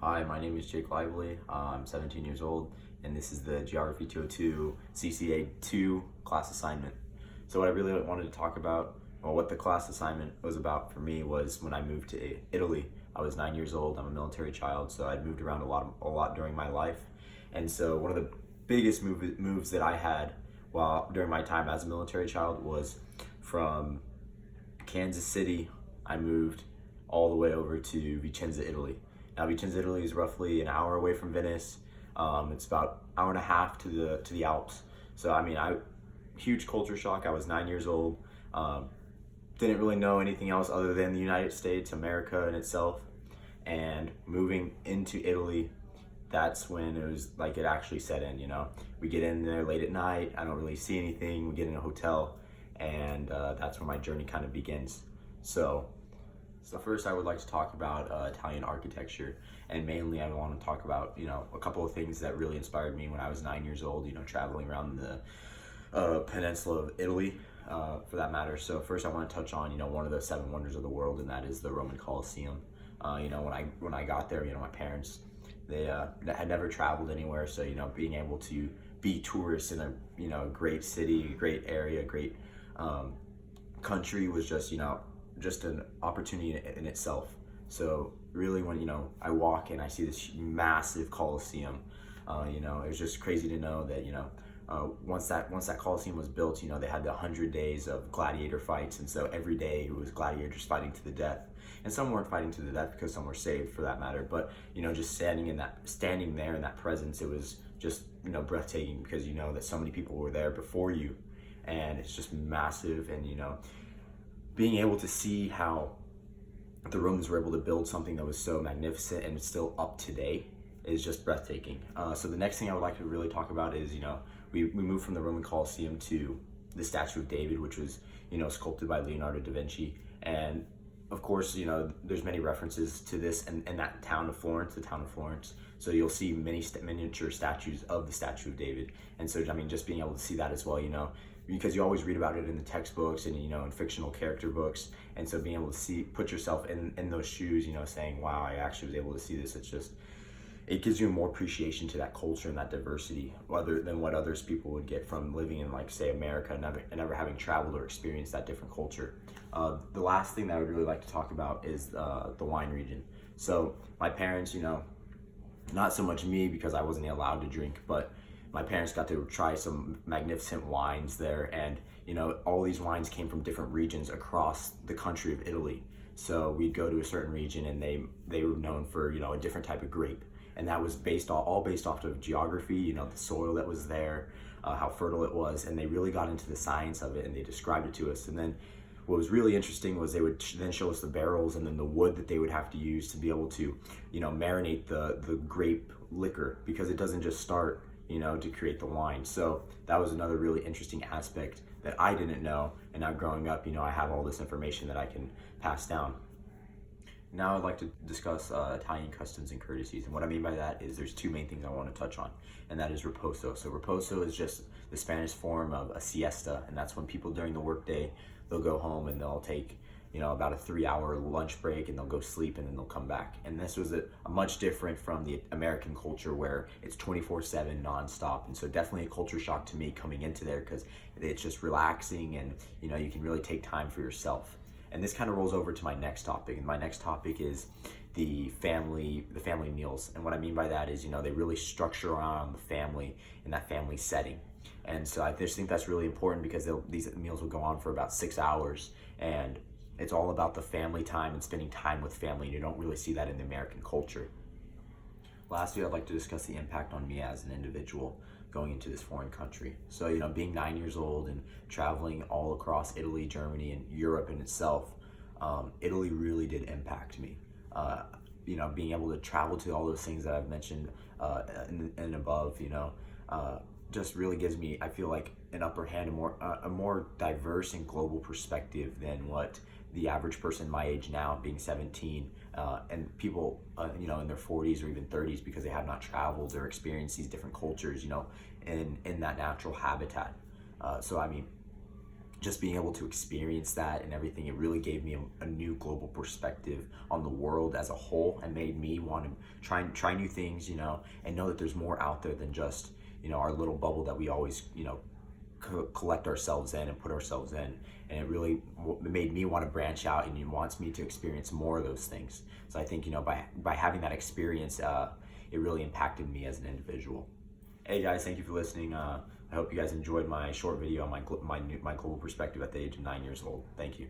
Hi, my name is Jake Leible. I'm 17 years old, and this is the Geography 202 CCA2 class assignment. So what I really wanted to talk about, well, what the class assignment was about for me was when I moved to Italy. I was 9 years old. I'm a military child, so I'd moved around a lot during my life. And so one of the biggest moves that I had while during my time as a military child was from Kansas City. I moved all the way over to Vicenza, Italy. Now, Vicenza, Italy is roughly an hour away from Venice. It's about an hour and a half to the Alps. So huge culture shock. I was 9 years old. Didn't really know anything else other than the United States, America in itself. And moving into Italy, that's when it was like it actually set in. We get in there late at night. I don't really see anything. We get in a hotel, and that's where my journey kind of begins. So first I would like to talk about Italian architecture, and mainly I want to talk about, a couple of things that really inspired me when I was 9 years old, traveling around the peninsula of Italy, for that matter. So first I want to touch on, one of the seven wonders of the world, and that is the Roman Colosseum. When I got there, my parents, they had never traveled anywhere, so, being able to be tourists in a great city, a great area, a great country was just an opportunity in itself. So really when I walk and I see this massive Colosseum, it was just crazy to know that once that Colosseum was built, they had the 100 days of gladiator fights, and so every day it was gladiators fighting to the death, and some weren't fighting to the death because some were saved for that matter. But just standing there in that presence, it was just breathtaking, because that so many people were there before you, and it's just massive. And being able to see how the Romans were able to build something that was so magnificent and it's still up today is just breathtaking. So the next thing I would like to really talk about is, we moved from the Roman Colosseum to the Statue of David, which was, sculpted by Leonardo da Vinci. And of course, there's many references to this in that town of Florence, the town of Florence. So you'll see many miniature statues of the Statue of David. And so, just being able to see that as well, because you always read about it in the textbooks and, in fictional character books. And so being able to put yourself in those shoes, saying, wow, I actually was able to see this. It gives you more appreciation to that culture and that diversity, other than what others people would get from living in, like, say, America and never having traveled or experienced that different culture. The last thing that I would really like to talk about is the wine region. So my parents, not so much me because I wasn't allowed to drink, but my parents got to try some magnificent wines there, and all these wines came from different regions across the country of Italy. So we'd go to a certain region, and they were known for a different type of grape, and that was all based off of geography, the soil that was there, how fertile it was, and they really got into the science of it, and they described it to us. And then what was really interesting was they would then show us the barrels and then the wood that they would have to use to be able to marinate the grape liquor, because it doesn't just start to create the wine. So that was another really interesting aspect that I didn't know, and now growing up, I have all this information that I can pass down. Now I'd like to discuss Italian customs and courtesies, and what I mean by that is there's two main things I want to touch on, and that is riposo. So riposo is just the Spanish form of a siesta, and that's when people during the workday, they'll go home and they'll take about a 3-hour lunch break, and they'll go sleep, and then they'll come back. And this was a much different from the American culture, where it's 24/7 nonstop. And so definitely a culture shock to me coming into there, because it's just relaxing, and you can really take time for yourself. And this kind of rolls over to my next topic, and my next topic is the family meals. And what I mean by that is, they really structure around the family in that family setting. And so I just think that's really important, because these meals will go on for about 6 hours, and it's all about the family time and spending time with family. You don't really see that in the American culture. Lastly, I'd like to discuss the impact on me as an individual going into this foreign country. So, being 9 years old and traveling all across Italy, Germany, and Europe in itself, Italy really did impact me. Being able to travel to all those things that I've mentioned and above, just really gives me, I feel like, an upper hand, a more diverse and global perspective than what the average person my age now, being 17, and people in their 40s or even 30s, because they have not traveled or experienced these different cultures in that natural habitat. So just being able to experience that and everything, it really gave me a new global perspective on the world as a whole, and made me want to try new things, and know that there's more out there than just, our little bubble that we always, collect ourselves in and put ourselves in. And it really made me want to branch out, and it wants me to experience more of those things. So I think, by having that experience, it really impacted me as an individual. Hey guys, thank you for listening. I hope you guys enjoyed my short video on my global perspective at the age of 9 years old. Thank you.